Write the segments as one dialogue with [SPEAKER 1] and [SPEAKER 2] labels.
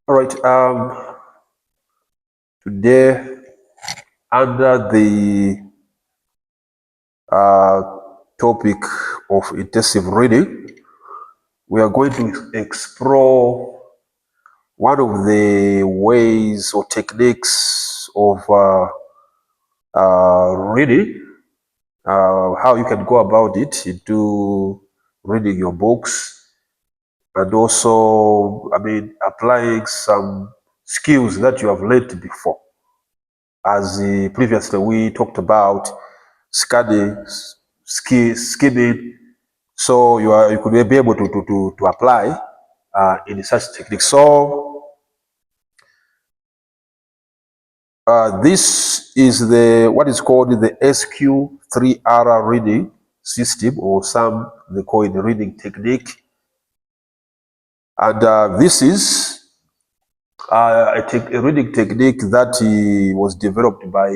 [SPEAKER 1] All right. Today, under the uh, topic of intensive reading, we are going to explore one of the ways or techniques of reading, how you can go about it into reading your books, and also, applying some skills that you have learned before. As previously we talked about scanning, skimming, so you could be able to apply in such technique. So this is the what is called the SQ3R reading system, or some they call it reading technique, and this is a reading technique that was developed by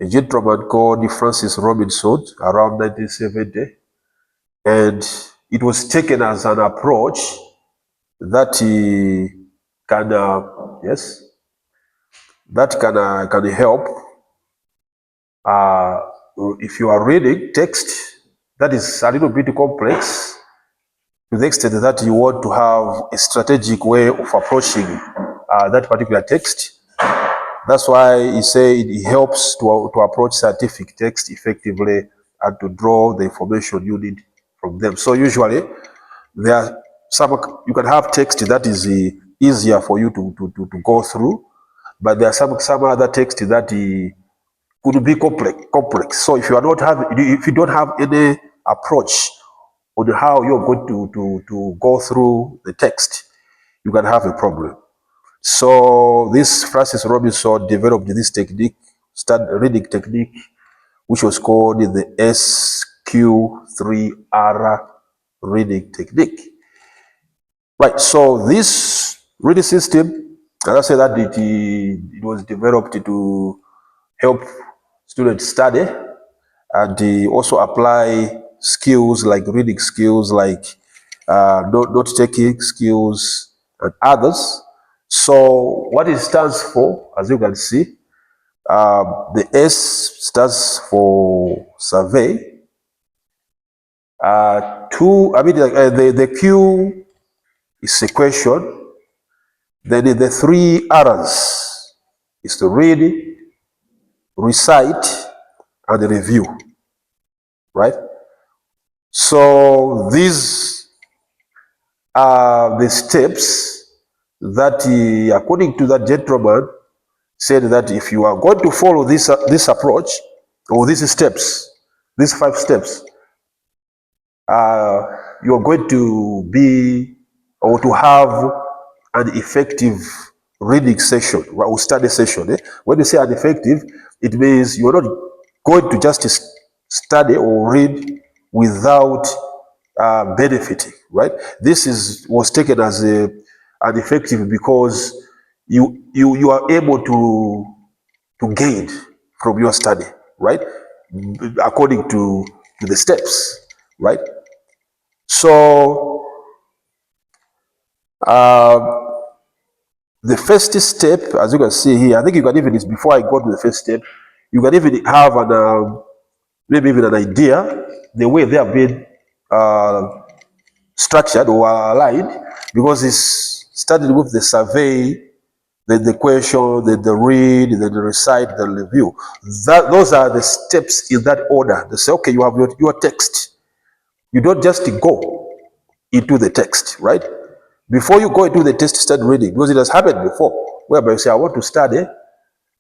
[SPEAKER 1] a gentleman called Francis Robinson around 1970, and it was taken as an approach that can yes, that can help uh, if you are reading text that is a little bit complex, to the extent that you want to have a strategic way of approaching that particular text. That's why he said it helps to approach scientific text effectively and to draw the information you need from them. So usually there are some, you can have text that is easier for you to go through, but there are some other text that could be complex. So if you don't have any approach on how you're going to go through the text, you can have a problem. So this Francis Robinson developed this technique, reading technique, which was called the SQ3R reading technique. Right. So this reading system, as I said, that it was developed to help students study and also apply skills like reading skills, like note-taking skills, and others. So what it stands for, as you can see, the S stands for survey. The Q is a question. Then the three R's is to read, recite, and review. Right? So these are the steps that, according to that gentleman, said that if you are going to follow this approach, or these steps, these 5 steps, you are going to be, or to have, an effective reading session or study session. When you say an effective, it means you're not going to just study or read without benefiting, right? This was taken as an effective because you are able to gain from your study, right? According to the steps, right? So the first step, as you can see here, I think you can even, before I go to the first step, you can even have maybe even an idea the way they have been structured or aligned, because it's started with the survey, then the question, then the read, then the recite, then the review. Those are the steps in that order. They say, okay, you have your text. You don't just go into the text, right? Before you go into the text, start reading, because it has happened before, whereby you say, I want to study.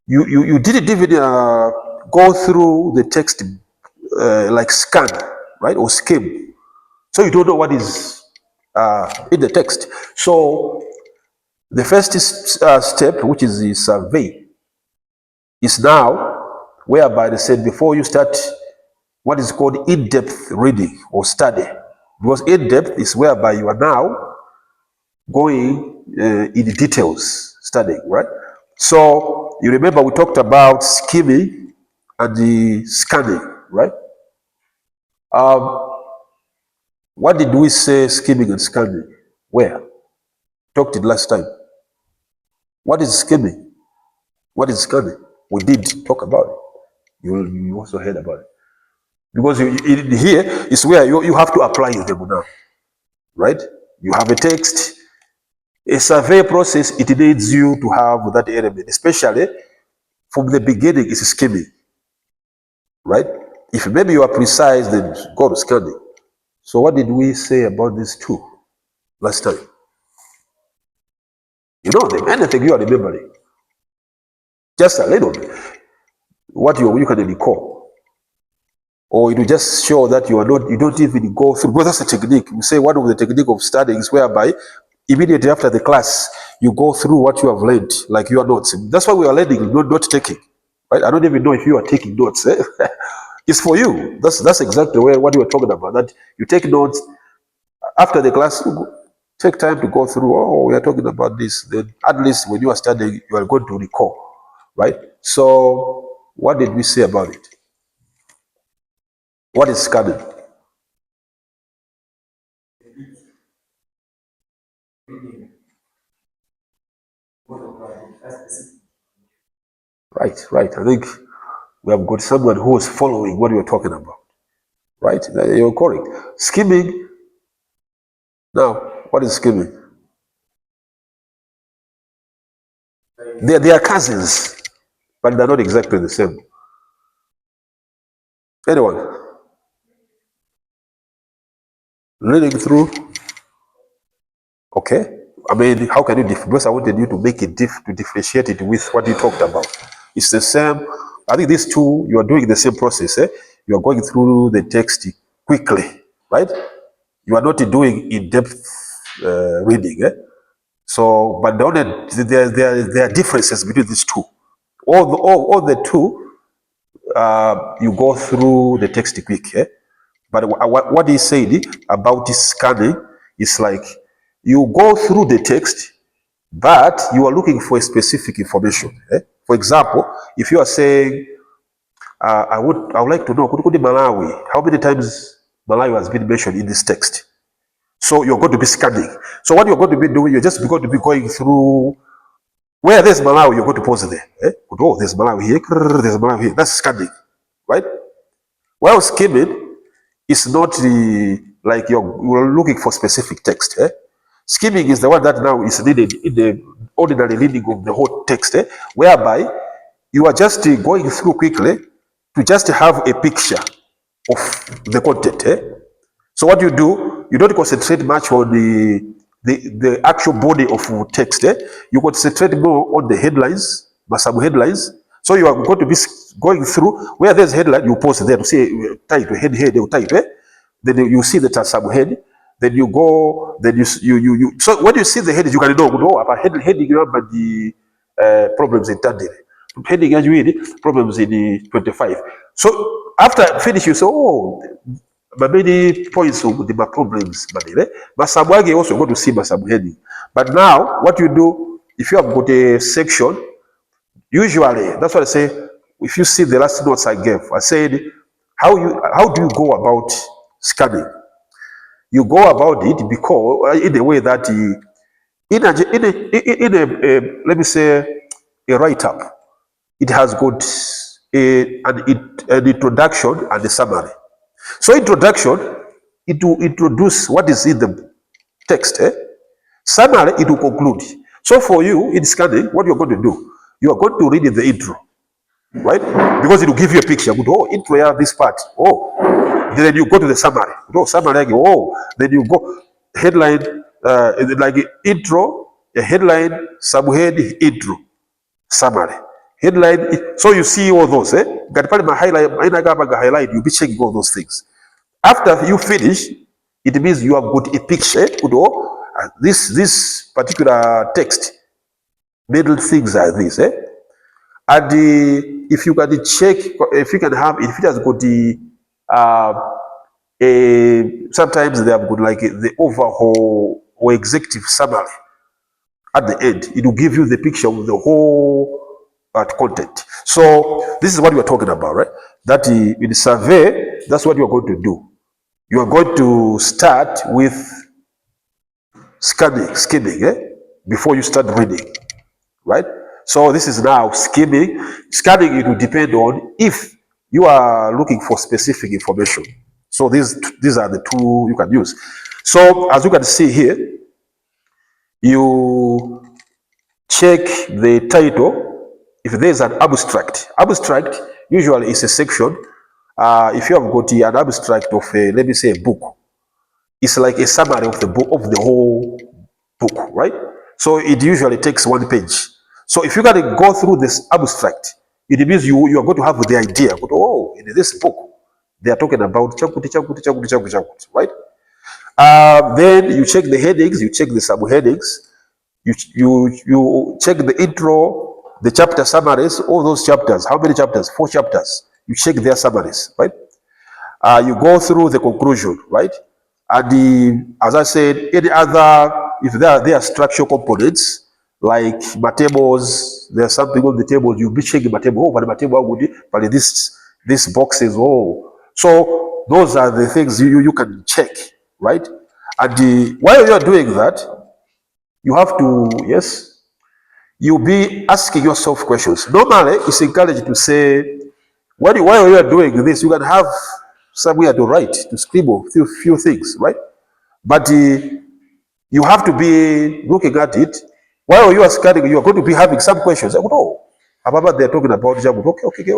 [SPEAKER 1] You didn't even go through the text like scan, right, or skim. So you don't know what is in the text. So the first step, which is the survey, is now whereby they said before you start what is called in-depth reading or study. Because in-depth is whereby you are now going in the details studying, right? So you remember we talked about skimming and the scanning, right? What did we say skimming and scanning? Where? Talked it last time. What is skimming? What is scanning? We did talk about it. You also heard about it. Because here is where you have to apply them now, right? You have a text, a survey process, it needs you to have that element, especially from the beginning, it's skimming, right? If maybe you are precise, then go to scanning. So what did we say about these two last time? You know them, anything you are remembering, just a little bit, what you can recall. Or it will just show that you don't even go through, because that's a technique. We say one of the technique of studying is whereby immediately after the class, you go through what you have learned, like your notes. That's why we are learning, not taking. Right? I don't even know if you are taking notes. Eh? It's for you. That's exactly what you were talking about. That you take notes after the class. Take time to go through. Oh, we are talking about this. Then at least when you are studying, you are going to recall, right? So, what did we say about it? What is scanning? Right, right. I think we have got someone who is following what you're talking about. Right? You're correct. Skimming. Now, what is skimming? They are cousins, but they're not exactly the same. Anyone? Reading through? Okay. I mean, how can you because I wanted you to make it to differentiate it with what you talked about. It's the same. I think these two, you are doing the same process. Eh? You are going through the text quickly, right? You are not doing in-depth reading. Eh? So, but there are differences between these two. All the two, you go through the text quick. Eh? But what he said about scanning is like you go through the text, but you are looking for a specific information. Eh? For example, if you are saying, I would like to know, Malawi, how many times Malawi has been mentioned in this text? So you're going to be scanning. So what you're going to be doing, you're just going to be going through where there's Malawi, you're going to pause there. Eh? Oh, there's Malawi here, there's Malawi here. That's scanning, right? While skimming is not like you're looking for specific text. Eh? Skimming is the one that now is needed in the ordinary reading of the whole text, whereby you are just going through quickly to just have a picture of the content. So what you do, you don't concentrate much on the actual body of text. You concentrate more on the headlines, sub headlines. So you are going to be going through where there's headline, you pause there to say title, head, they will type. Then you see the subhead. Then you go, then you. So when you see the heading, you can know, about heading about the problems in Tandere. Heading as you read problems in the 25. So after finish, you say, oh, but many points of the problems, but Sabuage also go to see Masabu heading. But now, what you do, if you have got a section, usually, that's what I say, if you see the last notes I gave, I said, how do you go about scanning? You go about it because in a way that let me say a write-up, it has got an introduction and a summary. So introduction, it will introduce what is in the text. Summary, it will conclude. So for you in scanning, what you're going to do, you are going to read in the intro, right? Because it will give you a picture. Oh, intro, yeah, this part. Oh, then you go to the summary. Oh, summary. Oh, then you go headline, like intro, a headline, subhead, intro, summary. Headline. So you see all those. Highlight. You'll be checking all those things. After you finish, it means you have got a picture. This particular text, middle things are this. And if you can check, if you can have, if it has got the, sometimes they have got like the overhaul or executive summary at the end. It will give you the picture of the whole content. So this is what we are talking about, right? That in the survey, that's what you are going to do. You are going to start with skimming, before you start reading. right? So this is now skimming. Scanning, it will depend on if you are looking for specific information. So these are the two you can use. So as you can see here, you check the title. If there is an abstract, usually is a section. If you have got an abstract of a, let me say, a book, it's like a summary of the book, of the whole book, right? So it usually takes 1 page. So if you got to go through this abstract, it means you are going to have the idea. Oh, in this book, they are talking about chakuti, chakuti, chakuti, chakuti, chakuti, right? Then you check the headings, you check the subheadings, you check the intro, the chapter summaries, all those chapters. How many chapters? 4 chapters. You check their summaries, right? You go through the conclusion, right? And as I said, any other, if there are structural components like my tables, there's something on the table, you'll be checking my table. Oh, but my table would but this boxes. Oh, so those are the things you can check, right? And while you're doing that, you have to, yes, you'll be asking yourself questions. Normally, it's encouraged to say, while you are doing this, you can have somewhere to write, to scribble a few things, right? But you have to be looking at it. While you are studying, you are going to be having some questions. Oh, about they're talking about Jagut. Okay.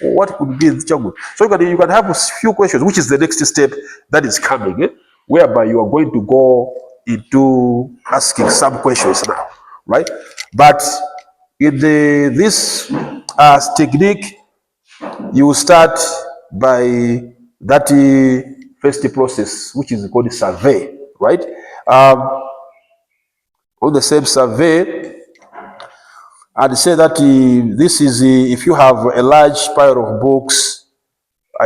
[SPEAKER 1] What could be Jagut? So you can have a few questions, which is the next step that is coming, whereby you are going to go into asking some questions now, right? But in this technique, you start by that first process, which is called survey, right? Um, on the same survey, I'd say that this is if you have a large pile of books,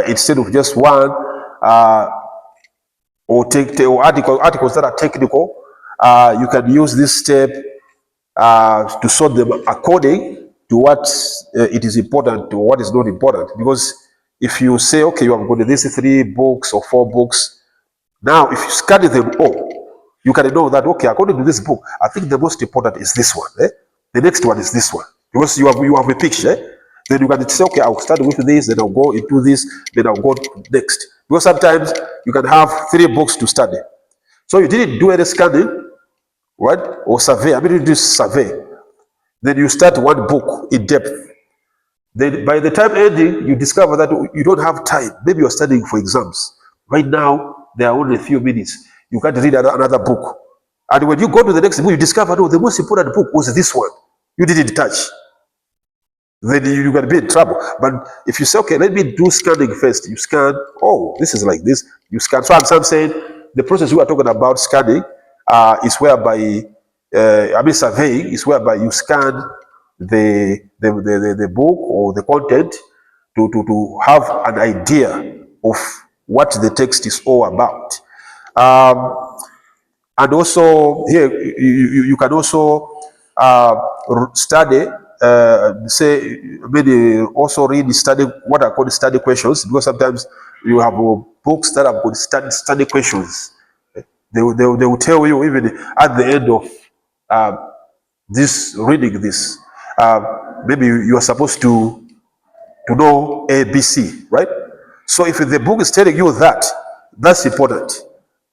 [SPEAKER 1] instead of just one, or articles that are technical, you can use this step to sort them according to what it is important to what is not important. Because if you say, okay, you have got these 3 books or 4 books, now if you study them all, you can know that, okay, according to this book, I think the most important is this one. The next one is this one. Because you have a picture. Then you can say, okay, I'll start with this, then I'll go into this, then I'll go next. Because sometimes you can have 3 books to study. So you didn't do any scanning, right? Or survey. I mean, you do survey. Then you start one book in depth. Then by the time ending, you discover that you don't have time. Maybe you're studying for exams. Right now, there are only a few minutes. You can't read another book. And when you go to the next book, you discover, oh, the most important book was this one. You didn't touch. Then you're going to be in trouble. But if you say, okay, let me do scanning first, you scan, oh, this is like this, you scan. So I'm saying the process we are talking about scanning is whereby, surveying is whereby you scan the book or the content to have an idea of what the text is all about. And also here you can also study, maybe also read study what are called study questions, because sometimes you have books that have got study questions. They will tell you even at the end of this reading this, maybe you are supposed to know ABC, right? So if the book is telling you that, that's important,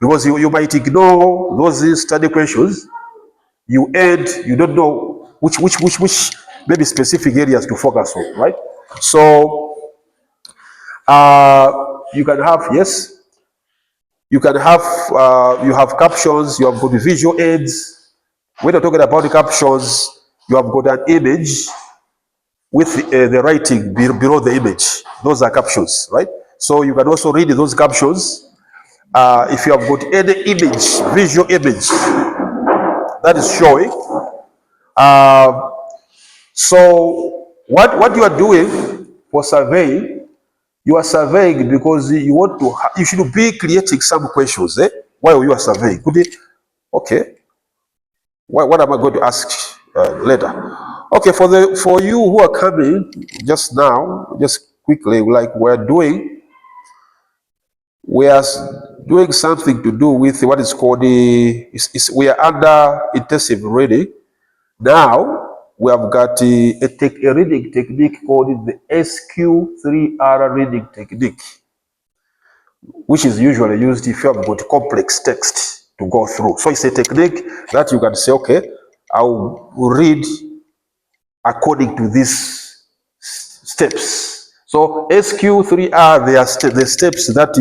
[SPEAKER 1] because you might ignore those study questions. You don't know which maybe specific areas to focus on, right? So you can have, yes, you can have you have captions, you have got the visual aids. When you're talking about the captions, you have got an image with the writing below the image. Those are captions, right? So you can also read those captions. If you have got any image, visual image that is showing. So what you are doing for surveying, you are surveying because you want to. You should be creating some questions, while you are surveying. Could it? Okay. What am I going to ask later? Okay, for you who are coming just now, just quickly, like we are doing something to do with what is called we are under intensive reading now. we have got a reading technique called the SQ3R reading technique, which is usually used if you have got complex text to go through. So it's a technique that you can say, okay, I'll read according to these steps. So SQ3R, they are the steps that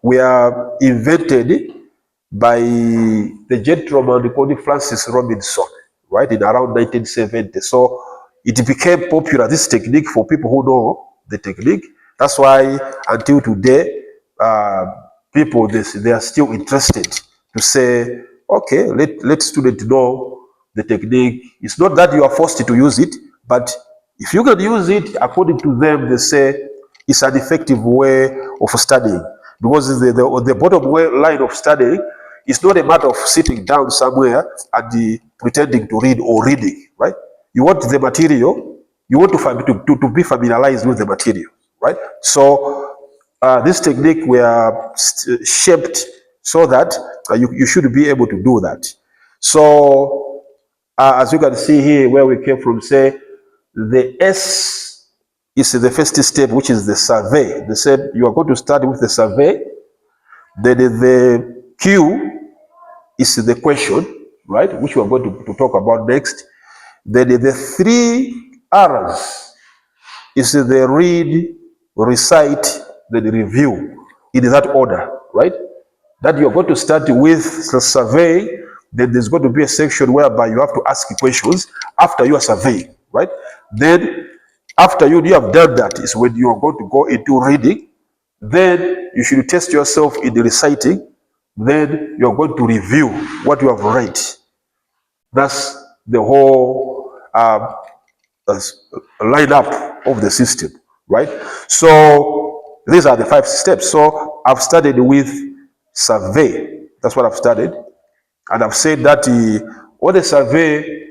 [SPEAKER 1] were invented by the gentleman called Francis Robinson, right, in around 1970. So it became popular, this technique, for people who know the technique. That's why until today, people, they are still interested to say, okay, let students know the technique. It's not that you are forced to use it, but if you can use it according to them, they say it's an effective way of studying. Because the bottom line of studying is not a matter of sitting down somewhere and pretending to read or reading, right? You want the material, you want to be familiarized with the material, right? So this technique were shaped so that you should be able to do that. So as you can see here, where we came from, say the S is the first step, which is the survey. They said you are going to start with the survey. Then the Q is the question, right, which we are going to talk about next. Then the three R's is the read, recite, then review, in that order, right? That you're going to start with the survey, then there's going to be a section whereby you have to ask questions after you are surveying, right? Then after you have done that is when you are going to go into reading. Then you should test yourself in the reciting. Then you're going to review what you have read. That's the whole lineup of the system, right? So these are the 5 steps. So I've started with survey. That's what I've started. And I've said that on the survey,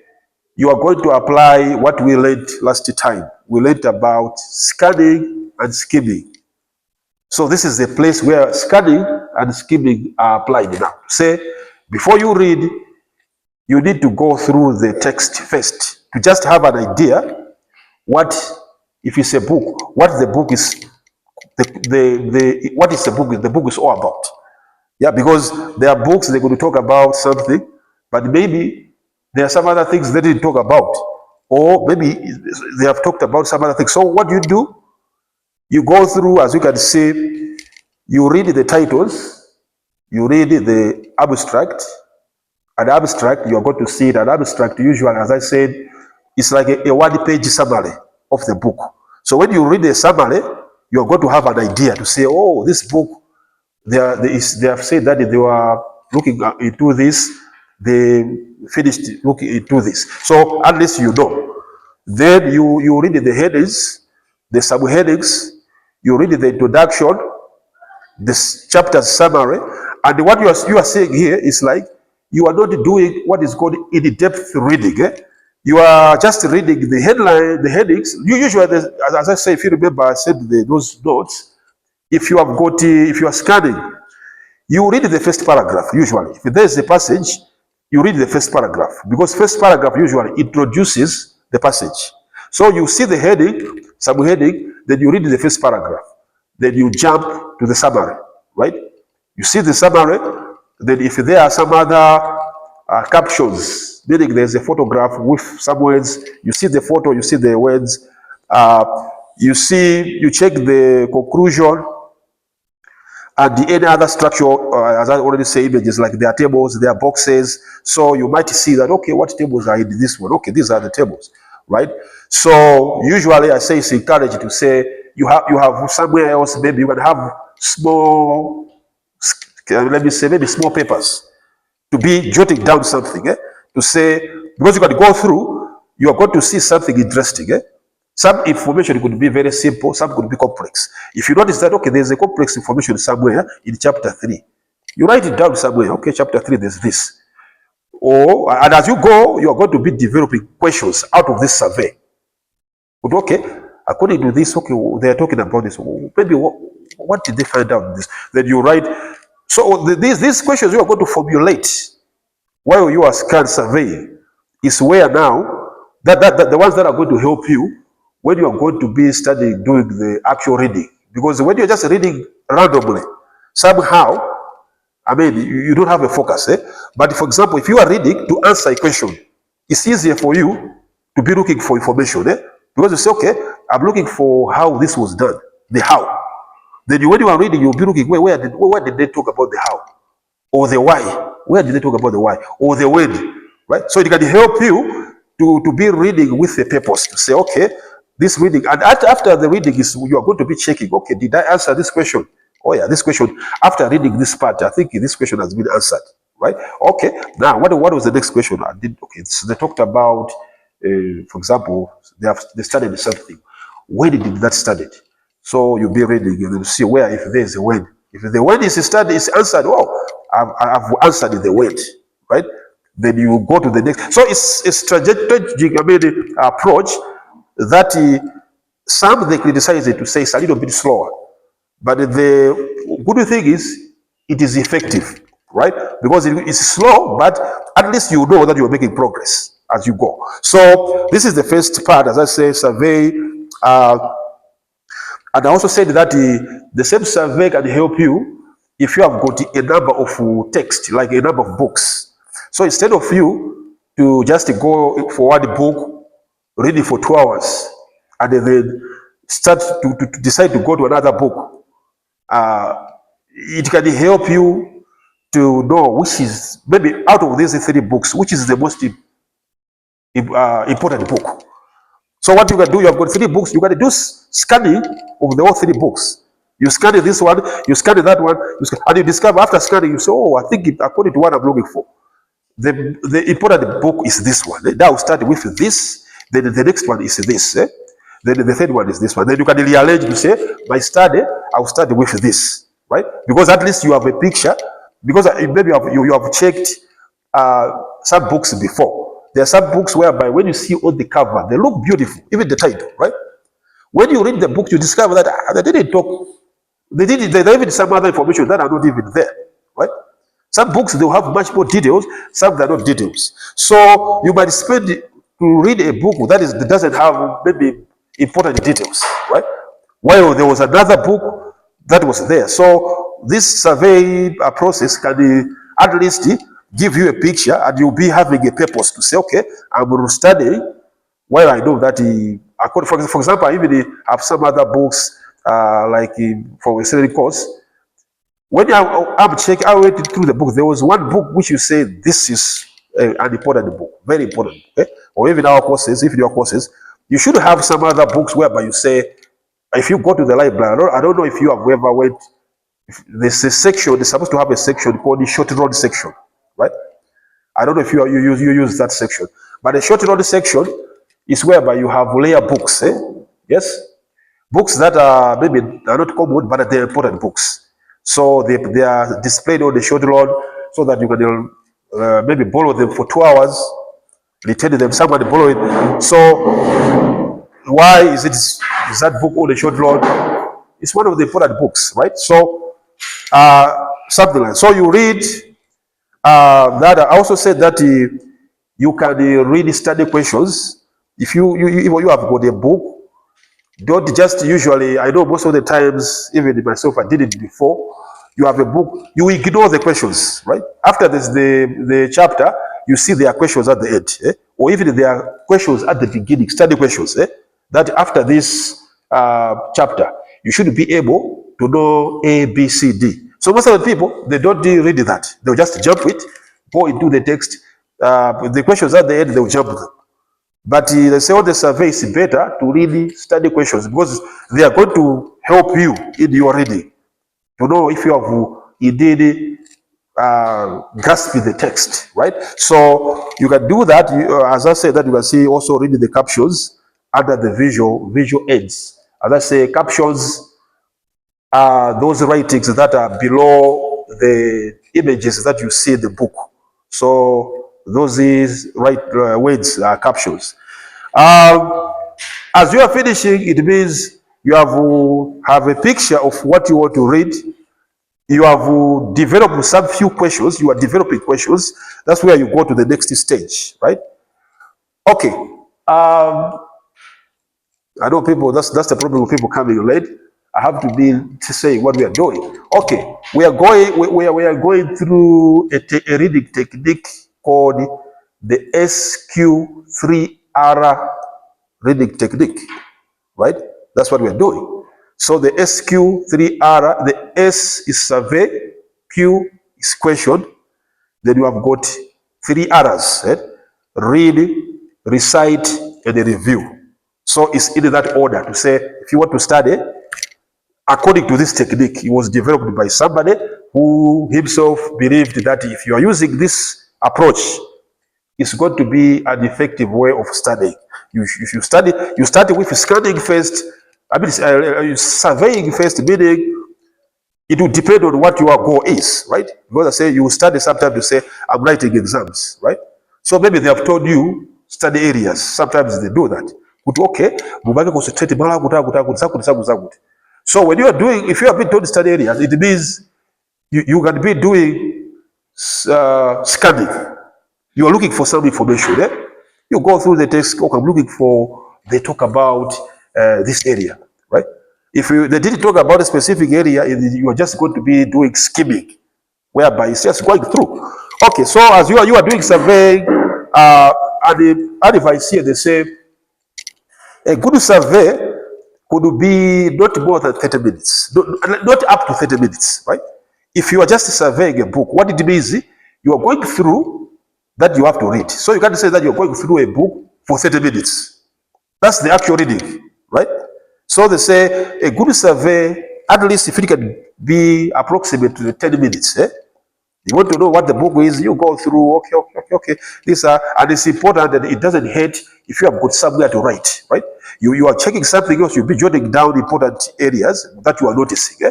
[SPEAKER 1] you are going to apply what we learned last time. We learned about scanning and skimming. So this is the place where scanning and skimming are applied now. Say, before you read, you need to go through the text first to just have an idea what, if it's a book, what the book is, what is the book is all about. Yeah, because there are books they're going to talk about something, but maybe there are some other things they didn't talk about, or maybe they have talked about some other things. So what do? You go through, as you can see, you read the titles, you read the abstract. An abstract, you are going to see that abstract usually, as I said, is like a one-page summary of the book. So when you read the summary, you are going to have an idea to say, oh, this book, they have said that they were looking into this, they finished looking into this. So at least you know. Then you read the headings, the subheadings, you read the introduction, this chapter summary, and what you are saying here is like you are not doing what is called in-depth reading. You are just reading the headline, the headings. You usually, as I say, if you remember, I said those notes. If you have got, if you are scanning, you read the first paragraph usually. If there is a passage, you read the first paragraph because first paragraph usually introduces the passage. So you see the heading, subheading, then you read the first paragraph. Then you jump to the summary, right? You see the summary, then if there are some other captions, meaning there's a photograph with some words, you see the photo, you see the words, you check the conclusion, and any other structure, as I already say, images, like there are tables, there are boxes. So you might see that, okay, what tables are in this one? Okay, these are the tables, right? So usually I say it's encouraged to say you have somewhere else, maybe you can have small, let me say, maybe small papers to be jotting down something, to say, because you can go through, you are going to see something interesting. Some information could be very simple, some could be complex. If you notice that, okay, there's a complex information somewhere in chapter 3, you write it down somewhere, okay, chapter 3, there's this. And as you go, you are going to be developing questions out of this survey. But okay, according to this, okay, they are talking about this. Maybe what did they find out this? Then you write. So these questions you are going to formulate while you are scan surveying. is where now that the ones that are going to help you when you are going to be studying, doing the actual reading. Because when you're just reading randomly, somehow, I mean, you don't have a focus. But for example, if you are reading to answer a question, it's easier for you to be looking for information. Because you say, okay, I'm looking for how this was done, the how. Then when you are reading, you'll be looking, where did they talk about the how? Or the why? Where did they talk about the why? Or the when? Right? So it can help you to be reading with a purpose, to say, okay, this reading, and after the reading is you are going to be checking, okay, did I answer this question? Oh yeah, this question, after reading this part, I think this question has been answered, right? Okay, now what was the next question? I did, okay, so they talked about, for example, they studied something. When did that studied? So you'll be reading and then see where, if there's a when. If the when is studied, is answered, oh, I've answered the when, right? Then you go to the next. So it's a strategic, I mean, approach that some they criticize it to say it's a little bit slower. But the good thing is it is effective, right? Because it's slow, but at least you know that you're making progress as you go. So this is the first part, as I say, survey. And I also said that the same survey can help you if you have got a number of text, like a number of books. So instead of you to just go for one book, read it for 2 hours, and then start to decide to go to another book, it can help you to know which is, maybe out of these 3 books, which is the most important book. So what you can do, you have got 3 books, you can do scanning of the all 3 books. You scan this one, you scan that one, and you discover after scanning, you say, oh, I think according to what I'm looking for, the important book is this one. Now I'll start with this, then the next one is this. Then the third one is this one. Then you can rearrange to say, my study, I'll start with this, right? Because at least you have a picture, because maybe you have checked some books before. There are some books whereby when you see on the cover, they look beautiful, even the title, right? When you read the book, you discover that they didn't talk, they even some other information that are not even there, right? Some books, they'll have much more details, some they're not details. So you might spend to read a book that doesn't have maybe important details, right? While there was another book that was there. So this survey process can at least give you a picture, and you'll be having a purpose to say, okay, I'm studying while I know that for example, I even have some other books like for a certain course. When I'm checking, I went through the book. There was one book which you say this is an important book, very important. Okay? Or even our courses, if your courses, you should have some other books whereby you say, if you go to the library, I don't know if you have ever went. There's a section. They're supposed to have a section called the short road section, right? I don't know if you use that section, but the short road section is whereby you have layer books. Yes, books that are maybe are not common, but they're important books. So they are displayed on the short road so that you can maybe borrow them for 2 hours, return them. Somebody borrow it. So why is that book on the short road? It's one of the important books, right? So something like so you read. That I also said that you can read study questions. If you have got a book, don't just usually, I know most of the times, even myself, I did it before. You have a book, you ignore the questions, right? After this, the chapter, you see there are questions at the end, or even there are questions at the beginning, study questions, that after this chapter, you should be able to know A, B, C, D. So most of the people, they don't read that. They'll just jump it, go into the text. The questions at the end, they'll jump them. But they say all the survey is better to really study questions because they are going to help you in your reading to know if you have indeed grasped the text, right? So you can do that. As I said, that you can see also reading the captions under the visual aids. As I say, captions are those writings that are below the images that you see in the book. So those is words are captions. As you are finishing, it means you have a picture of what you want to read. You have developed some few questions. You are developing questions. That's where you go to the next stage, right? Okay. I know people, that's the problem with people coming late. I have to be to say what we are doing. Okay, we are going through a reading technique called the SQ3R reading technique, right? That's what we are doing. So the SQ3R, the S is survey, Q is question, then you have got three R's, right? Read, recite, and review. So it's in that order to say, if you want to study, according to this technique, it was developed by somebody who himself believed that if you are using this approach, it's going to be an effective way of studying. You study, you start with scanning first, I mean, surveying first, meaning it will depend on what your goal is, right? Because I say you study sometimes you say, I'm writing exams, right? So maybe they have told you study areas. Sometimes they do that. Okay, so when you are doing, if you have been told study areas, it means you can be doing scanning. You are looking for some information. Eh? You go through the text, okay, I'm looking for, they talk about this area, right? If they didn't talk about a specific area, you are just going to be doing skimming, whereby it's just going through. Okay, so as you are doing surveying, and the advice here, they say a good survey could be not more than 30 minutes, not up to 30 minutes, right? If you are just surveying a book, what it means, you are going through that you have to read. So you can't say that you're going through a book for 30 minutes. That's the actual reading, right? So they say a good survey, at least if it can be approximately 10 minutes, eh? You want to know what the book is, you go through, okay. These are, and it's important that it doesn't hurt if you have got somewhere to write, right? You are checking something else, you'll be jotting down important areas that you are noticing. Eh?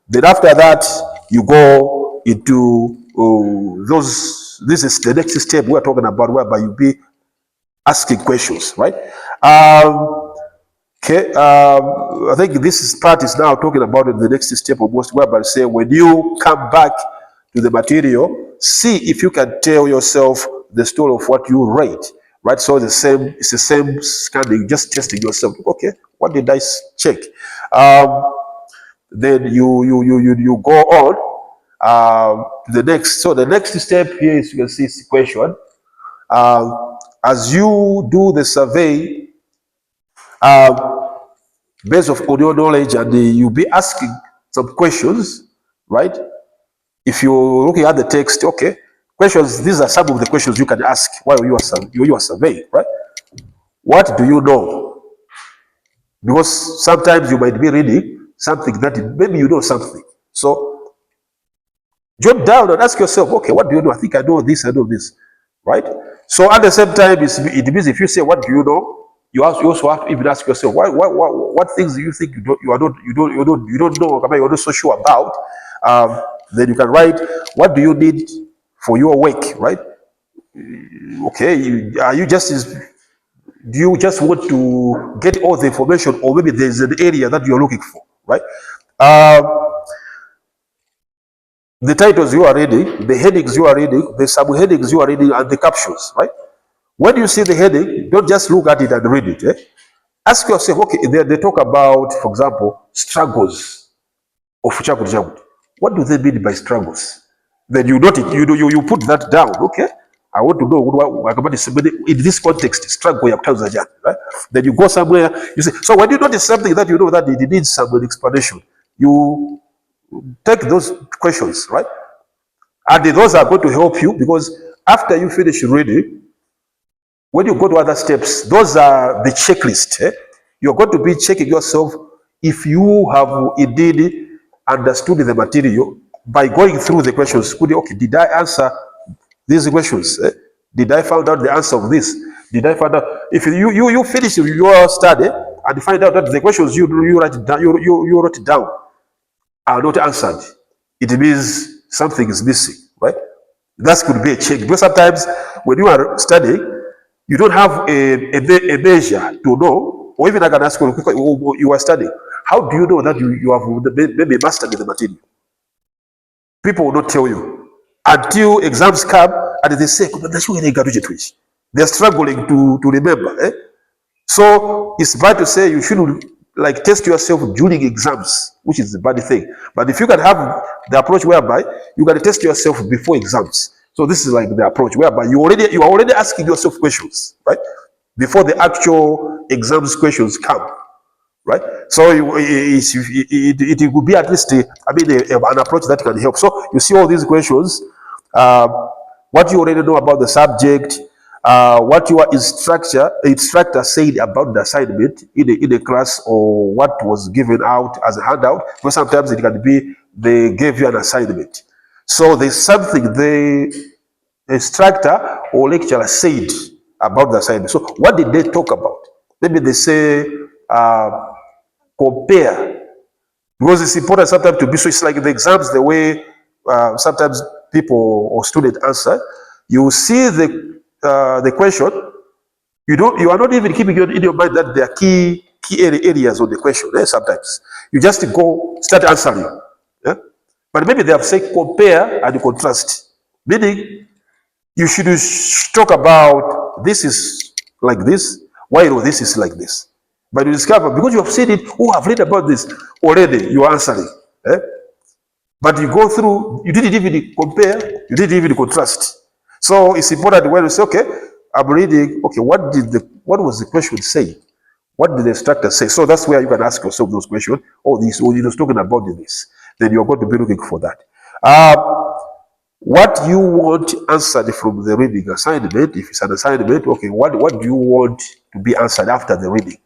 [SPEAKER 1] Then after that, you go into this is the next step we're talking about, whereby you'll be asking questions, right? Okay, I think this part is now talking about the next step almost, whereby say when you come back to the material, see if you can tell yourself the story of what you read, right? So it's the same scanning, just testing yourself. Okay, what did I check? Then you go on to the next. So the next step here is, you can see, is question. As you do the survey, based on your knowledge, and you'll be asking some questions, right? If you're looking at the text, okay, questions, these are some of the questions you can ask while you are surveying, right? What do you know? Because sometimes you might be reading something that maybe you know something. So jot down and ask yourself, okay, what do you know? I think I know this, right? So at the same time, it means if you say, what do you know? You also have to even ask yourself, what things do you think you don't know, you're not so sure about? Then you can write, what do you need for your work, right? Okay, do you just want to get all the information, or maybe there's an area that you're looking for, right? The titles you are reading, the headings you are reading, the subheadings you are reading, and the captions, right? When you see the heading, don't just look at it and read it. Eh? Ask yourself, okay, they talk about, for example, struggles of Chakuchaku. What do they mean by struggles? Then you note it, you put that down, okay? I want to know what in this context, struggle, right? Then you go somewhere, you say, so when you notice something that you know that it needs some explanation, you take those questions, right? And those are going to help you, because after you finish reading, when you go to other steps, those are the checklist. Eh? You're going to be checking yourself if you have indeed understood the material by going through the questions. Okay, did I answer these questions? Eh? Did I find out the answer of this? Did I find out? If you finish your study and find out that the questions you write down, you wrote down are not answered, it means something is missing, right? That could be a check. Because sometimes when you are studying, you don't have a measure to know, or even I can ask you are studying. How do you know that you have maybe mastered the material? People will not tell you until exams come and they say, They're struggling to remember. So it's bad to say you shouldn't like test yourself during exams, which is a bad thing. But if you can have the approach whereby you can test yourself before exams. So this is like the approach whereby you are already asking yourself questions, right? Before the actual exams questions come, right? So it would be at least an approach that can help. So you see all these questions, what you already know about the subject, what your instructor said about the assignment in the class, or what was given out as a handout. Because sometimes it can be they gave you an assignment. So there's something the instructor or lecturer said about the assignment. So what did they talk about? Maybe they say compare, because it's important sometimes to be, so it's like the exams, the way sometimes people or students answer, you see the question, you are not even keeping in your mind that there are key areas of the question. Sometimes you just go start answering, but maybe they have said compare and contrast, meaning you should talk about this is like this, while this is like this. But you discover, because you have said it, oh, I've read about this already, you are answering. But you go through, you didn't even compare, you didn't even contrast. So it's important when you say, okay, I'm reading, okay, what was the question say? What did the instructor say? So that's where you can ask yourself those questions. Oh, this, or you was talking about this. Then you're going to be looking for that. What you want answered from the reading assignment, if it's an assignment, okay, what do you want to be answered after the reading?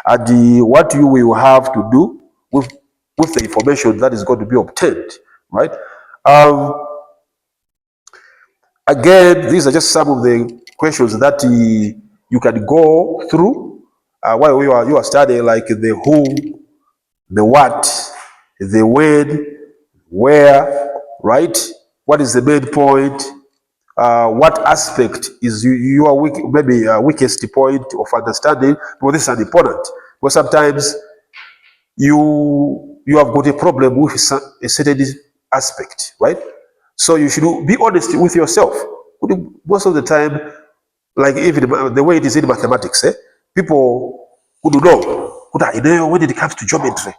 [SPEAKER 1] And what you will have to do with the information that is going to be obtained, right? Again, these are just some of the questions that you can go through while you are studying, like the who, the what, the when, where, right? What is the main point? What aspect is your weakest point of understanding? Well, this is important, because sometimes you have got a problem with a certain aspect, right? So you should be honest with yourself. Most of the time, like even the way it is in mathematics, people who do know, when it comes to geometry,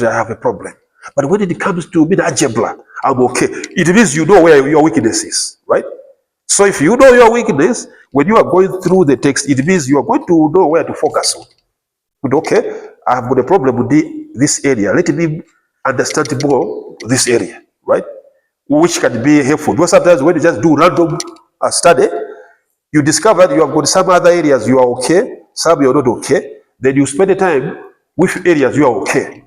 [SPEAKER 1] I have a problem. But when it comes to algebra, I'm okay. It means you know where your weakness is, right? So if you know your weakness, when you are going through the text, it means you are going to know where to focus on. But okay, I have got a problem with this area. Let me understand more this area, right? Which can be helpful. Because sometimes when you just do random study, you discover that you have got some other areas you are okay, some you are not okay. Then you spend the time with areas you are okay,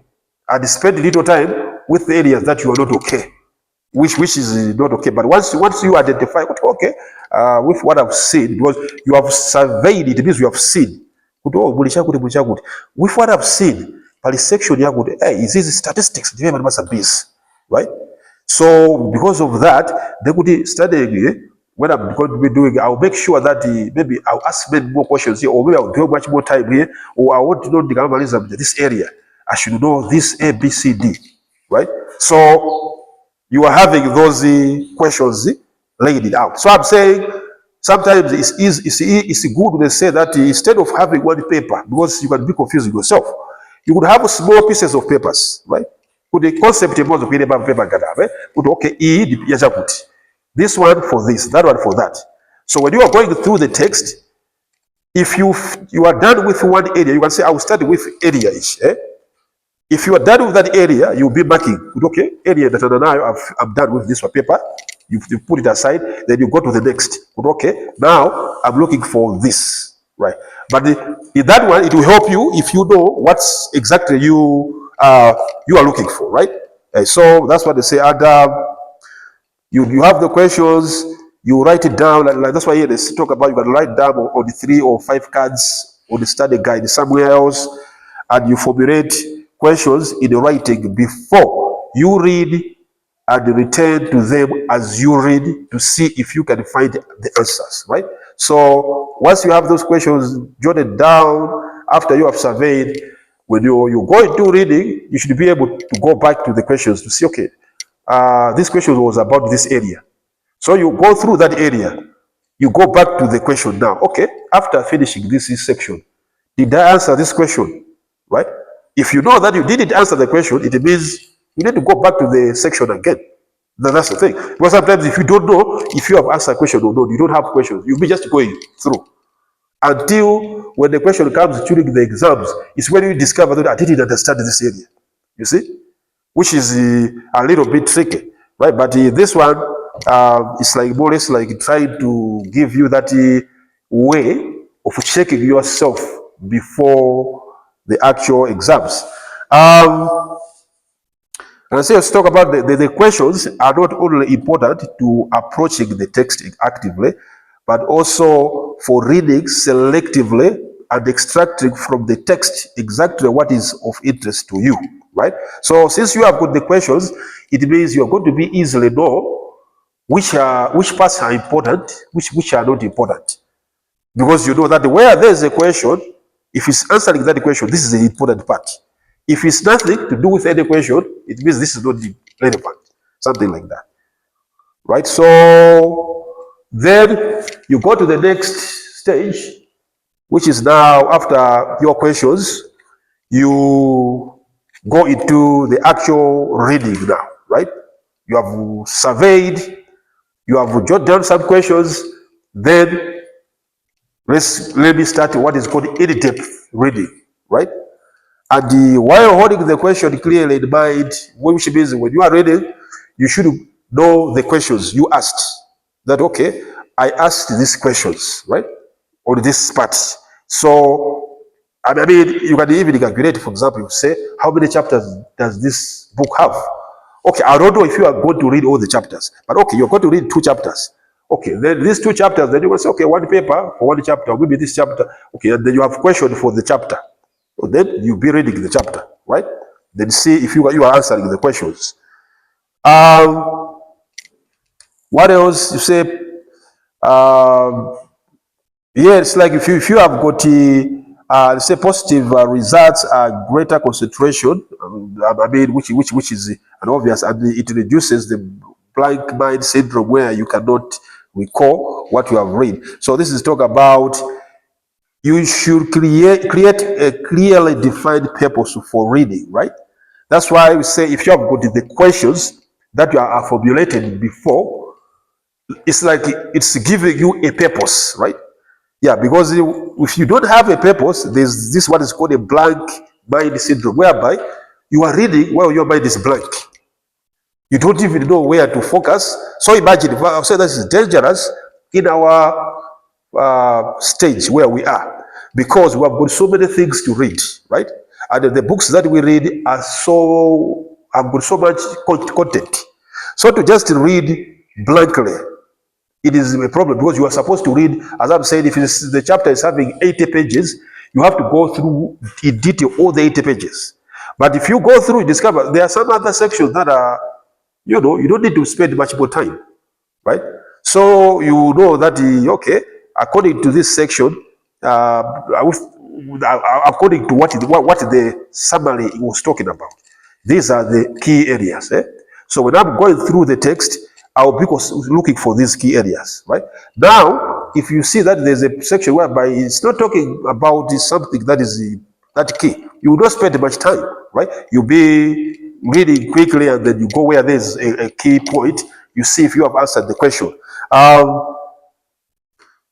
[SPEAKER 1] and spend little time with the areas that you are not okay, which is not okay. But once you identify, okay, with what I've seen, because you have surveyed it, means you have seen. With what I've seen, section, is this statistics, right? So because of that, they could study. When I'm going to be doing, I'll make sure that maybe I'll ask many more questions here, or maybe I'll do much more time here, or I want to know the this area. I should know this A, B, C, D, right? So you are having those questions laid it out. So I'm saying sometimes it's good to say that instead of having one paper, because you can be confusing yourself, you could have small pieces of papers, right? With the concept of paper, okay, this one for this, that one for that. So when you are going through the text, if you are done with one area, you can say, I will start with area ish. If you are done with that area, you'll be marking. Okay, area that I'm done with this paper. You put it aside, then you go to the next. Okay, now I'm looking for this, right? But in that one, it will help you if you know what's exactly you are looking for, right? So that's what they say. And you have the questions, you write it down. Like that's why here they talk about you can write down on the 3 or 5 cards on the study guide somewhere else, and you formulate questions in the writing before you read and return to them as you read to see if you can find the answers, right? So once you have those questions jotted down after you have surveyed, when you go into reading, you should be able to go back to the questions to see, okay, this question was about this area. So you go through that area. You go back to the question now. Okay, after finishing this section, did I answer this question? Right? If you know that you didn't answer the question, it means you need to go back to the section again. That's the thing. Because sometimes if you don't know if you have answered a question or not, you don't have questions. You'll be just going through until when the question comes during the exams, it's when you discover that I didn't understand this area. You see, which is a little bit tricky, right? But this one, it's like more or less like trying to give you that way of checking yourself before the actual exams. And I say let's talk about the questions are not only important to approaching the text actively, but also for reading selectively and extracting from the text exactly what is of interest to you, right? So since you have got the questions, it means you're going to be easily know which parts are important, which are not important. Because you know that where there's a question, if it's answering that question, this is the important part. If it's nothing to do with any question, it means this is not relevant. Something like that. Right? So then you go to the next stage, which is now after your questions, you go into the actual reading now, right? You have surveyed, you have jotted down some questions, then let me start what is called in-depth reading, right? And while holding the question clearly in mind, which means when you are reading, you should know the questions you asked. That, okay, I asked these questions, right? On this part. So, I mean, you can even calculate, for example, you say, how many chapters does this book have? Okay, I don't know if you are going to read all the chapters, but okay, you're going to read 2 chapters. Okay, then these 2 chapters, then you will say, okay, 1 paper for 1 chapter, maybe this chapter. Okay, and then you have question for the chapter. So then you'll be reading the chapter, right? Then see if you are answering the questions. What else? You say, yeah, it's like if you have got say positive results, greater concentration. I mean, which is an obvious, and it reduces the blank mind syndrome where you cannot recall what you have read. So this is talk about you should create a clearly defined purpose for reading, right? That's why we say if you have got the questions that you are formulated before, it's like it's giving you a purpose, right? Yeah, because if you don't have a purpose, there's this what is called a blank mind syndrome, whereby you are reading while your mind is blank. You don't even know where to focus. So imagine, if I say this is dangerous in our stage where we are, because we have got so many things to read, right? And the books that we read are have got so much content. So to just read blankly, it is a problem because you are supposed to read, as I'm saying, if the chapter is having 80 pages, you have to go through in detail all the 80 pages. But if you go through, you discover there are some other sections that are, you don't need to spend much more time, right? So you know that, okay, according to this section, according to what the summary was talking about, these are the key areas. So when I'm going through the text, I'll be looking for these key areas, right? Now, if you see that there's a section whereby it's not talking about something that is that key, you will not spend much time, right? You'll be reading quickly and then you go where there's a key point. You see if you have answered the question.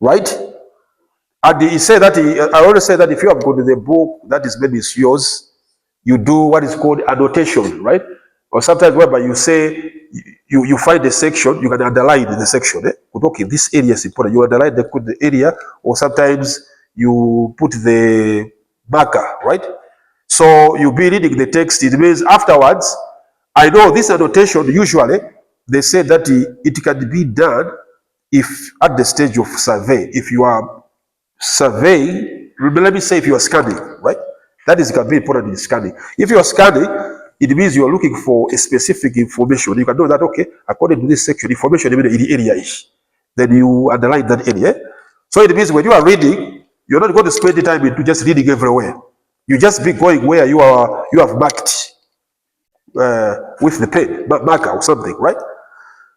[SPEAKER 1] Right? And he said that, I always say that if you have got the book that is maybe it's yours, you do what is called annotation, right? Or sometimes whereby you say, you find a section, you can underline the section. Okay, this area is important. You underline the area, or sometimes you put the marker, right? So you'll be reading the text. It means afterwards, I know this annotation, usually, they say that it can be done if at the stage of survey, if you are surveying, let me say if you are scanning, right? That is can be important in scanning. If you are scanning, it means you are looking for a specific information. You can know that, okay, according to this section, information in the area is. Then you underline that area. So it means when you are reading, you're not going to spend the time into just reading everywhere. You just be going where you have marked with the pen, marker or something, right?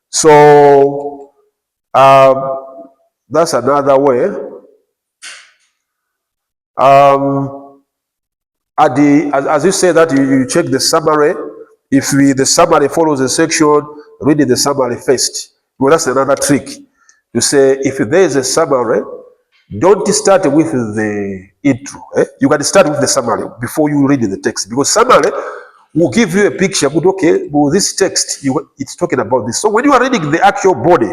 [SPEAKER 1] So That's another way. As you say that you check the summary. If the summary follows the section, read the summary first. Well, that's another trick. To say if there is a summary, don't start with the intro. You can start with the summary before you read the text, because summary will give you a picture. But okay, well, this text it's talking about this. So when you are reading the actual body,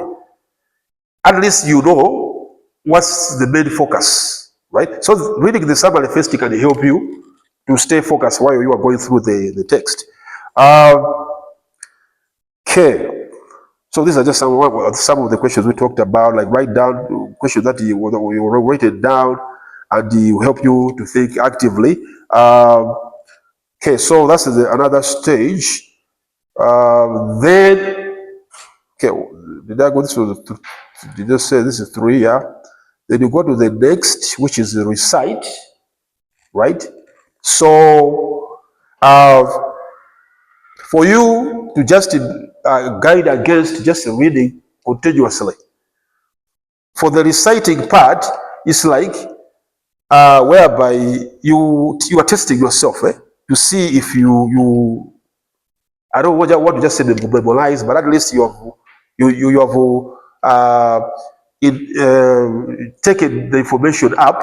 [SPEAKER 1] at least you know what's the main focus, right? So reading the summary first can help you to stay focused while you are going through the text. Okay, so these are just some of the questions we talked about. Like write down questions that you write it down, and it will help you to think actively. Okay, so that's another stage. Then, okay, did I go? Did I say this is 3? Yeah. Then you go to the next, which is the recite, right? So, for you to just guide against just reading continuously. For the reciting part, it's like whereby you are testing yourself to see if you I don't want to just say memorize, but at least you have taken the information up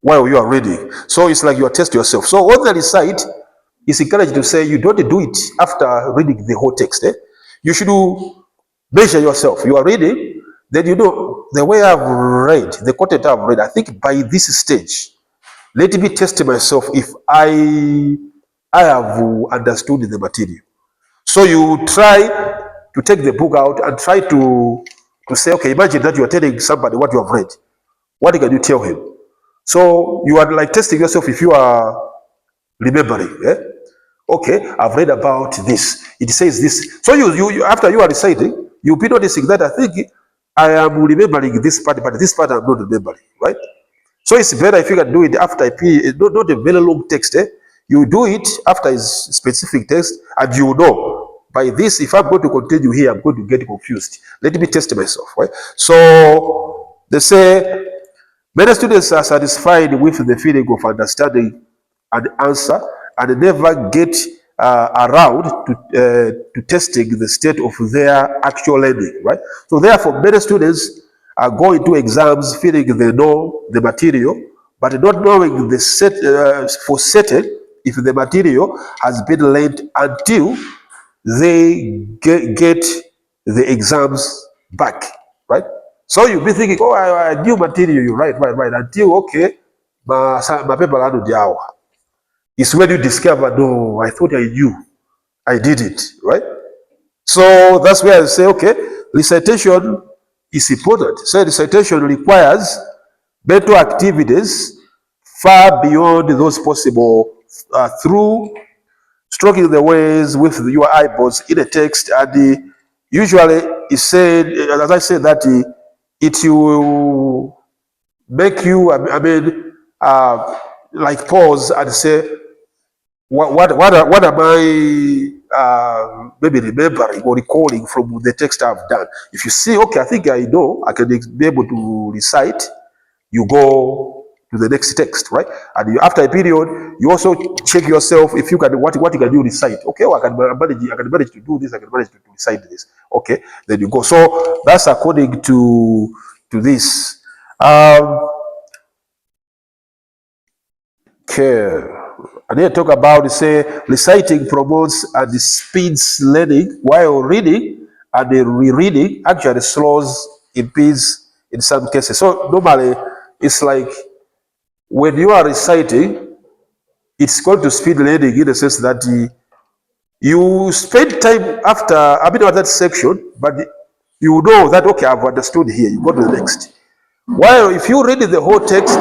[SPEAKER 1] while you are reading. So it's like you are testing yourself. So on the recite, it's encouraged to say you don't do it after reading the whole text. You should measure yourself. You are reading, then you know the way I've read, the content I've read. I think by this stage, let me test myself if I have understood the material. So you try to take the book out and try to say, okay, imagine that you are telling somebody what you have read. What can you tell him? So you are like testing yourself if you are remembering. Okay, I've read about this. It says this. So you after you are reciting, you'll be noticing that I think I am remembering this part, but this part I'm not remembering, right? So it's better if you can do it after a period, not a very long text. You do it after a specific text, and you know by this, if I'm going to continue here, I'm going to get confused. Let me test myself, right? So they say many students are satisfied with the feeling of understanding an answer and never get around to testing the state of their actual learning, right? So therefore, many students are going to exams feeling they know the material, but not knowing the set for certain if the material has been learned until they get the exams back, right? So you'll be thinking, oh, I knew material, you right, until, okay, my paper are the hour. It's when you discover, no, I thought I knew, I did it, right? So that's where I say, okay, recitation is important. So recitation requires mental activities far beyond those possible through stroking the words with your eyeballs in a text, and usually it's said, as I said, that it will make you, like pause and say, what am I maybe remembering or recalling from the text I've done? If you see, okay, I think I know, I can be able to recite, you go to the next text, right? And after a period, you also check yourself if you can what you can do recite. Okay, I can manage to do this, I can manage to recite this. Okay, then you go. So that's according to this. Okay. And here talk about, say, reciting promotes and speeds learning, while reading and the rereading actually slows, impedes in some cases. So normally it's like when you are reciting, it's going to speed learning in the sense that you spend time after a bit of that section, but you know that, okay, I've understood here, you go to the next. While if you read the whole text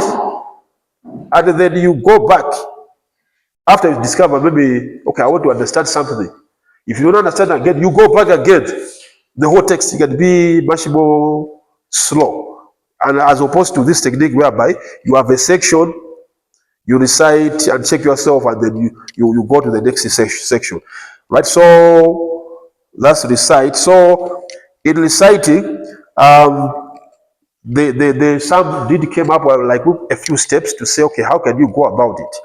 [SPEAKER 1] and then you go back, after you discover maybe, okay, I want to understand something. If you don't understand again, you go back again. The whole text can be much more slow. And as opposed to this technique whereby you have a section, you recite and check yourself, and then you go to the next section. Right? So that's recite. So in reciting, some did came up with like a few steps to say, okay, how can you go about it?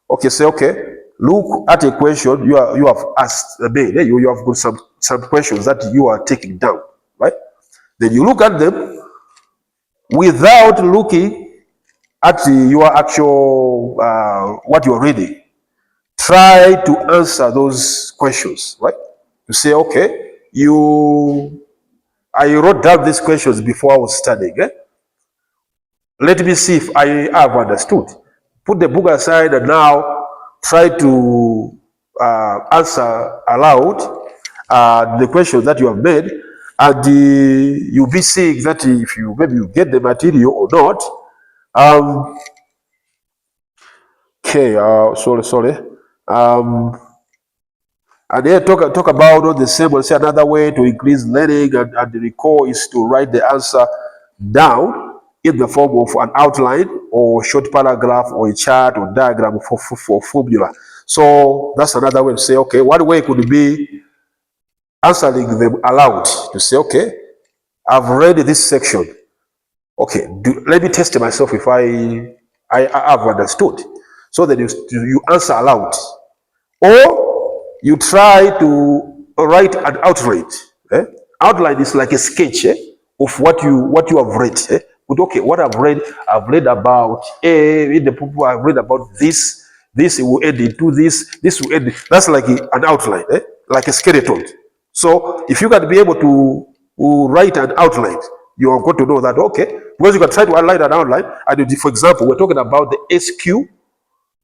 [SPEAKER 1] Okay, say, okay, look at a question you have asked the maid. You have got some questions that you are taking down, right? Then you look at them without looking at your actual what you are reading. Try to answer those questions, right? You say, okay, I wrote down these questions before I was studying. Let me see if I have understood. Put the book aside and now try to answer aloud the questions that you have made, and you'll be seeing that if you maybe you get the material or not. Um, okay, sorry. Um, and then talk about all the same. We'll say another way to increase learning and recall is to write the answer down in the form of an outline or short paragraph or a chart or diagram for formula. So that's another way to say, okay, one way could be answering them aloud. To say, okay, I've read this section. Okay, let me test myself if I have understood. So then you answer aloud. Or you try to write an outline. Outline is like a sketch of what you have read. But okay, what I've read about in the book. I've read about this. This will end into this. This will end. That's like an outline, like a skeleton. So if you can be able to write an outline, you are going to know that okay, because you can try to outline an outline. And for example, we're talking about the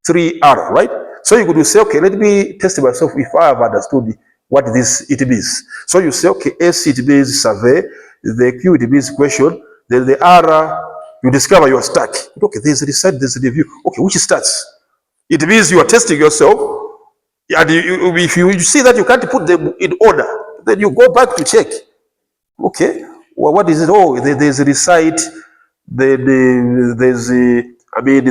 [SPEAKER 1] SQ3R, right? So you could say, okay, let me test myself if I have understood what it means. So you say, okay, S it means survey, the Q it means question, then the R you discover you are stuck. Okay, there's a research, there's a review. Okay, which starts? It means you are testing yourself, and if you see that you can't put them in order, then you go back to check. Okay, well, what is it? Oh, there's a recite, there's a,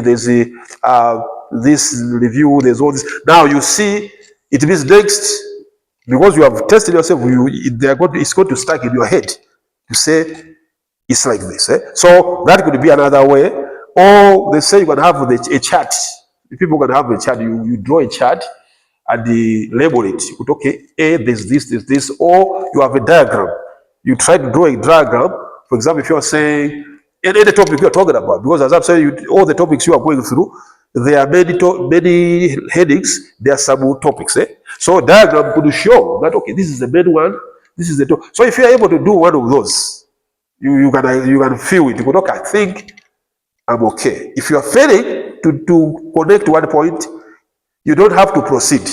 [SPEAKER 1] there's a this review, there's all this. Now you see, it means next, because you have tested yourself, it's going to stack in your head. You say it's like this. So that could be another way. Or they say you can have a chart. People can have a chart. You draw a chart and label it. You put, okay, A, there's this, or you have a diagram. You try to draw a diagram. For example, if you're saying any topic you're talking about, because as I'm saying, all the topics you are going through, there are many headings, there are subtopics. So diagram could show that, okay, this is the main one, this is the top. So if you're able to do one of those, you can feel it. You go, okay, I think I'm okay. If you are failing to connect to one point, you don't have to proceed.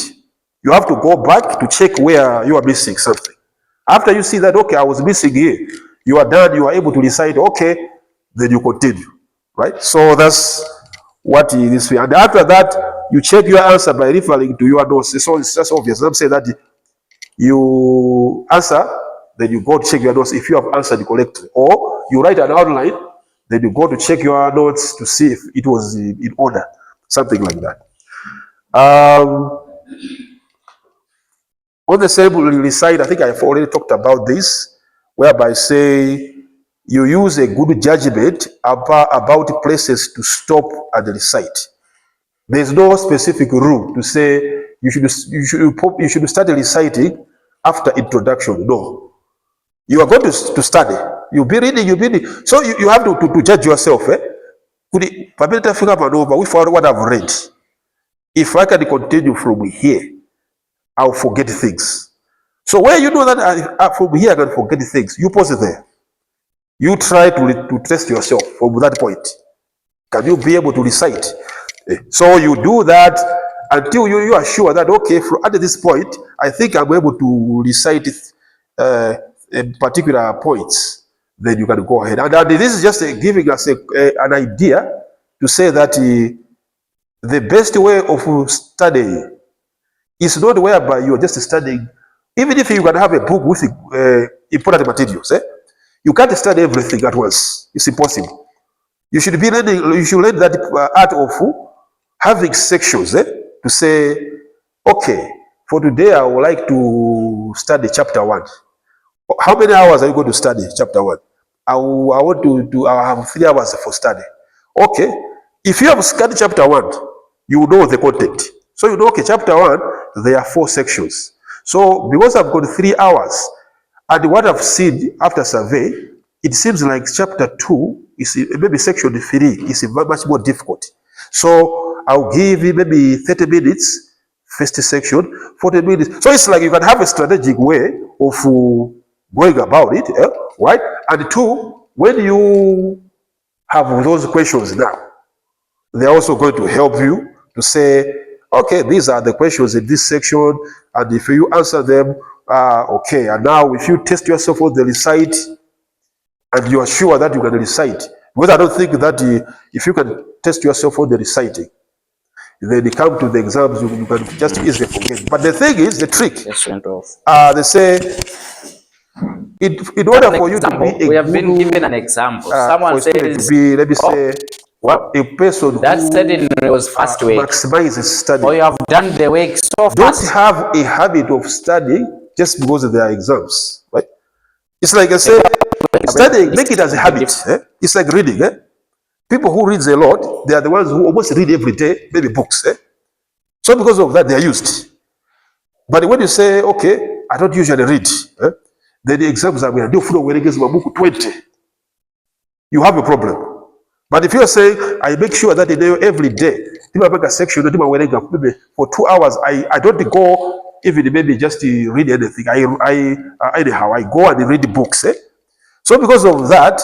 [SPEAKER 1] You have to go back to check where you are missing something. After you see that, okay, I was missing here, you are done, you are able to decide, okay, then you continue, right? So that's what it is. And after that, you check your answer by referring to your notes. So it's just obvious. I'm saying that you answer, then you go to check your notes if you have answered correctly. Or you write an outline, then you go to check your notes to see if it was in order, something like that. On the same side, I think I've already talked about this, whereby say you use a good judgment about places to stop and recite. There's no specific rule to say you should start reciting after introduction. No, you are going to study. You'll be reading. So you have to judge yourself. What I've read. If I can continue from here, I'll forget things. So where you know that from here I can forget things, you pause it there. You try to test yourself from that point. Can you be able to recite? So you do that until you are sure that, okay, at this point, I think I'm able to recite particular points. Then you can go ahead. And this is just giving us an idea to say that the best way of studying is not whereby you're just studying. Even if you can have a book with important materials, you can't study everything at once. It's impossible. You should be learning. You should learn that art of having sections to say, okay, for today I would like to study chapter 1. How many hours are you going to study chapter 1? I have 3 hours for study. Okay, if you have studied chapter 1, you know the content. So you know, okay, chapter 1, there are 4 sections. So because I've got 3 hours, and what I've seen after survey, it seems like chapter 2 is maybe section 3 is much more difficult. So I'll give you maybe 30 minutes, first section, 40 minutes. So it's like you can have a strategic way of going about it, right? And 2, when you have those questions now, they're also going to help you to say, okay, these are the questions in this section, and if you answer them, okay, and now if you test yourself on the recite, and you are sure that you can recite, because I don't think that if you can test yourself on the reciting, then you come to the exams, you can just easily forget. But the thing is, the trick, they say, in order for you to be
[SPEAKER 2] we have been given an example. Someone says,
[SPEAKER 1] to be, let me say,
[SPEAKER 2] well,
[SPEAKER 1] a person
[SPEAKER 2] that setting was fast way.
[SPEAKER 1] Maximizes study.
[SPEAKER 2] Or you have done the work so fast.
[SPEAKER 1] Don't have a habit of studying just because of their exams, right? It's like I say, studying, make it as a habit. It's like reading. People who read a lot, they are the ones who almost read every day, maybe books. So because of that, they are used. But when you say, okay, I don't usually read, then the exams are going to do 20. You have a problem. But if you're saying, I make sure that every day, if I make a section, maybe for 2 hours, I don't go even maybe just to read anything. Anyhow, I go and read the books. So because of that,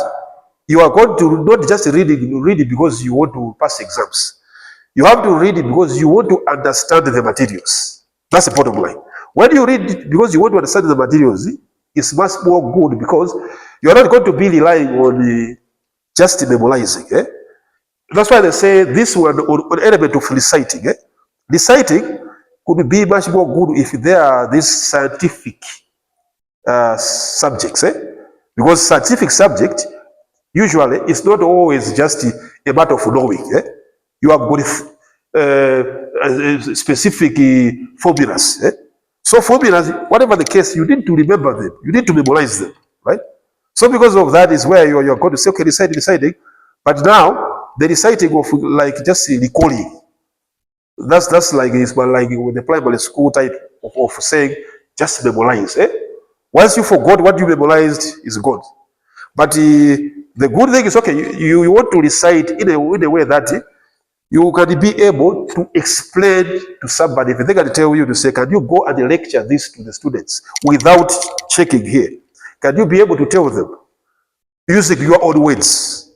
[SPEAKER 1] you are going to not just read it because you want to pass exams. You have to read it because you want to understand the materials. That's the bottom line. When you read it because you want to understand the materials, it's much more good because you are not going to be relying on just memorizing. That's why they say this one an element of reciting. Reciting could be much more good if there are these scientific subjects. Because scientific subject, usually, it's not always just a matter of knowing. You have got specific formulas. So formulas, whatever the case, you need to remember them. You need to memorize them, right? So because of that is where you're going to say, okay, reciting. But now, the reciting of like just recalling, that's like it's like with the primary school type of saying, just memorize. Once you forgot what you memorized, is gone. But the good thing is, okay, you want to recite in a way that you can be able to explain to somebody. If they can tell you to say, can you go and lecture this to the students without checking here? Can you be able to tell them using your own words?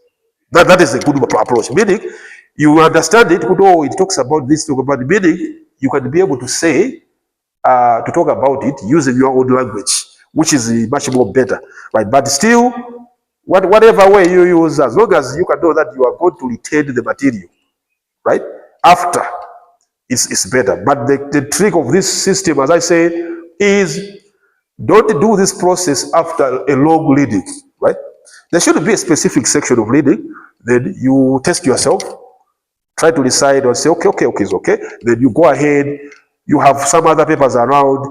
[SPEAKER 1] That is a good approach. Meaning, you understand it, it talks about this, talk about the meaning, you can be able to say, to talk about it using your own language, which is much more better, right? But still, whatever way you use, as long as you can know that you are going to retain the material, right? After, it's better. But the trick of this system, as I say, is don't do this process after a long reading, right? There should be a specific section of reading. Then you test yourself, try to decide or say, okay, it's okay. Then you go ahead. You have some other papers around,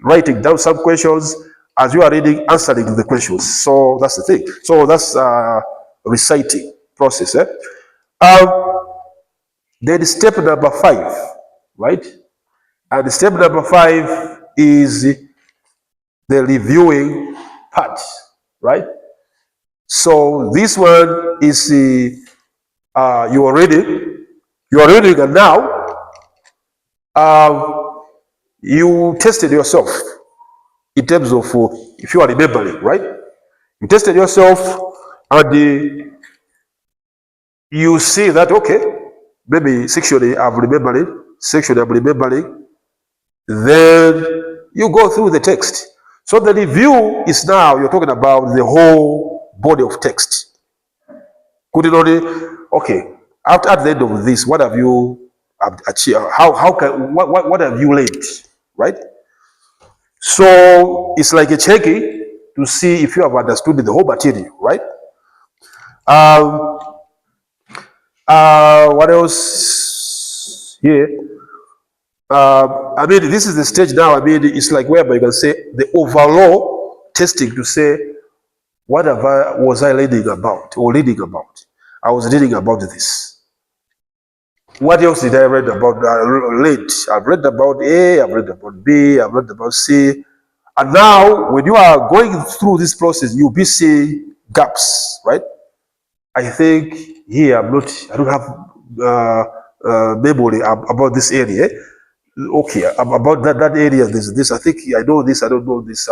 [SPEAKER 1] writing down some questions as you are reading, answering the questions. So that's the thing. So that's reciting process. Then step number 5, right? And step number 5 is the reviewing part, right? So this one is you are reading, and now you tested yourself in terms of if you are remembering, right? You tested yourself and you see that, okay, maybe sexually I'm remembering, then you go through the text. So the review is now, you're talking about the whole body of text. Could it only, okay, after at the end of this, what have you achieved? What have you learned, right? So it's like a checking to see if you have understood the whole material, right? What else here? I mean, this is the stage now. I mean, it's like whereby you can say the overall testing to say was I reading about or reading about? I was reading about this. What else did I read about? I've read about A, I've read about B, I've read about C. And now, when you are going through this process, you'll be seeing gaps, right? I think here I don't have memory about this area. Okay, about that area, this. I think I know this. I don't know this.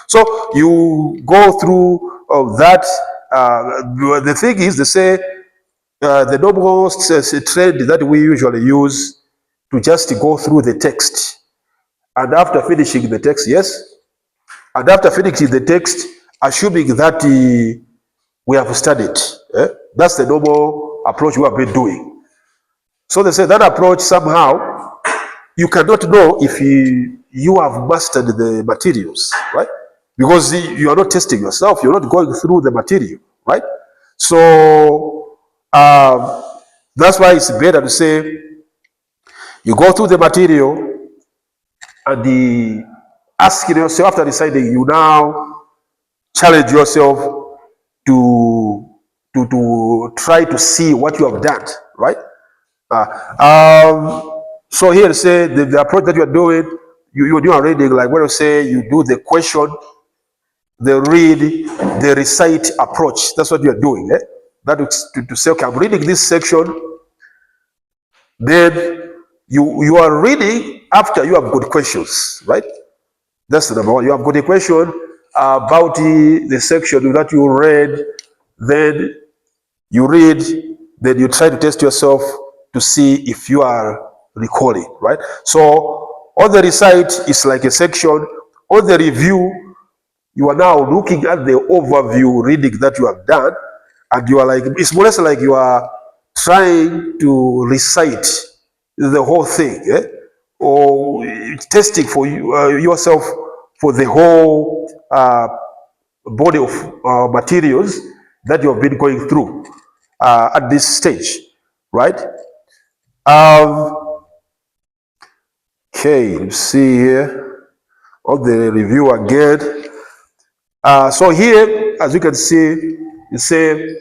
[SPEAKER 1] So you go through that. The thing is, they say the normal trend that we usually use to just go through the text, and after finishing the text, yes, and after finishing the text, assuming that we have studied. That's the normal approach we have been doing. So they say that approach somehow you cannot know if you have mastered the materials, right? Because you are not testing yourself, you're not going through the material, right? So that's why it's better to say you go through the material and asking yourself after deciding, you now challenge yourself to try to see what you have done, right? So here say the approach that you are doing, you are reading, like when you say you do the question, the read, the recite approach. That's what you are doing. That is to say, okay, I'm reading this section, then you are reading after you have got questions, right? That's the number one. You have got a question about the section that you read, then you read, then you try to test yourself to see if you are recalling, right? So on the recite is like a section. On the review, you are now looking at the overview reading that you have done, and you are like, it's more or less like you are trying to recite the whole thing, or testing for yourself for the whole body of materials that you have been going through at this stage, right? Okay, let's see here of the review again. So here, as you can see, you say,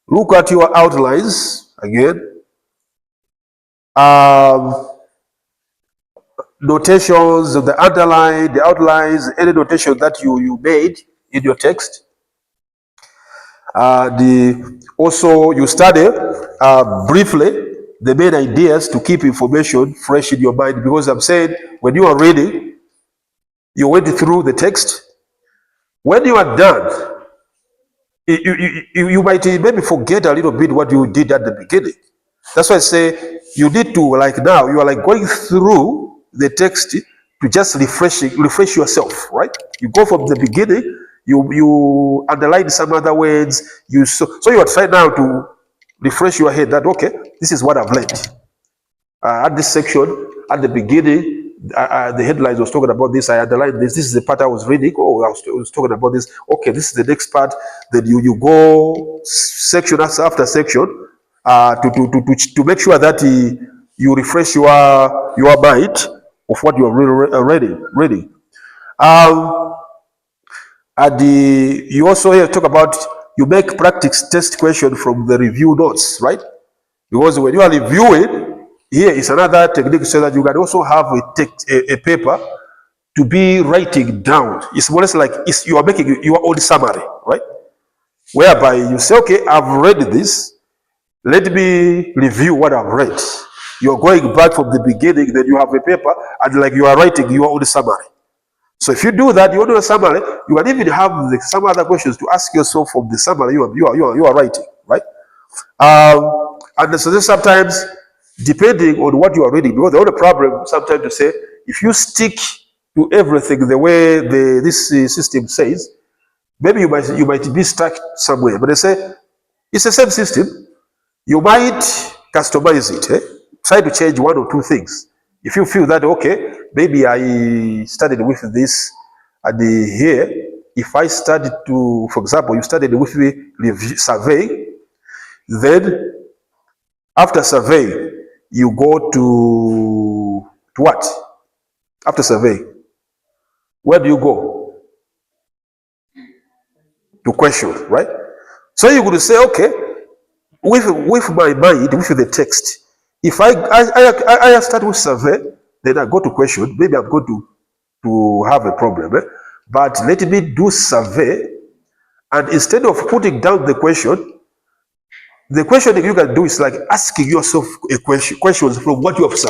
[SPEAKER 1] look at your outlines again. Notations of the underline, the outlines, any notation that you made in your text. Also, you study briefly the main ideas to keep information fresh in your mind, because I'm saying when you are reading, you went through the text. When you are done, you might maybe forget a little bit what you did at the beginning. That's why I say you need to, like now, you are like going through the text to just refresh yourself, right? You go from the beginning, you underline some other words, so you are trying now to refresh your head that, okay, this is what I've learned. At this section, at the beginning, the headlines was talking about this. I underlined this. This is the part I was reading. Oh, I was talking about this. Okay, this is the next part. Then you go section after section to make sure that you refresh your mind of what you are reading. You also here talk about, you make practice test question from the review notes, right? Because when you are reviewing, here is another technique so that you can also have a paper to be writing down. It's more or less like you are making your own summary, right? Whereby you say, okay, I've read this. Let me review what I've read. You're going back from the beginning, then you have a paper, and like you are writing your own summary. So if you do that, you do a summary, you can even have some other questions to ask yourself from the summary you are writing, right? And so sometimes, depending on what you are reading, because the only problem sometimes to say, if you stick to everything the way this system says, maybe you might be stuck somewhere. But they say it's the same system. You might customize it. Try to change one or two things. If you feel that, okay, maybe I started with this and here, if I started to, for example, you started with the survey, then after survey, you go to what? After survey, where do you go? to question, right? So you could say, okay, with my mind, with the text, if I start with survey, then I go to question, maybe I'm going to have a problem. But let me do survey, and instead of putting down the question you can do is like asking yourself a questions from what you have surveyed.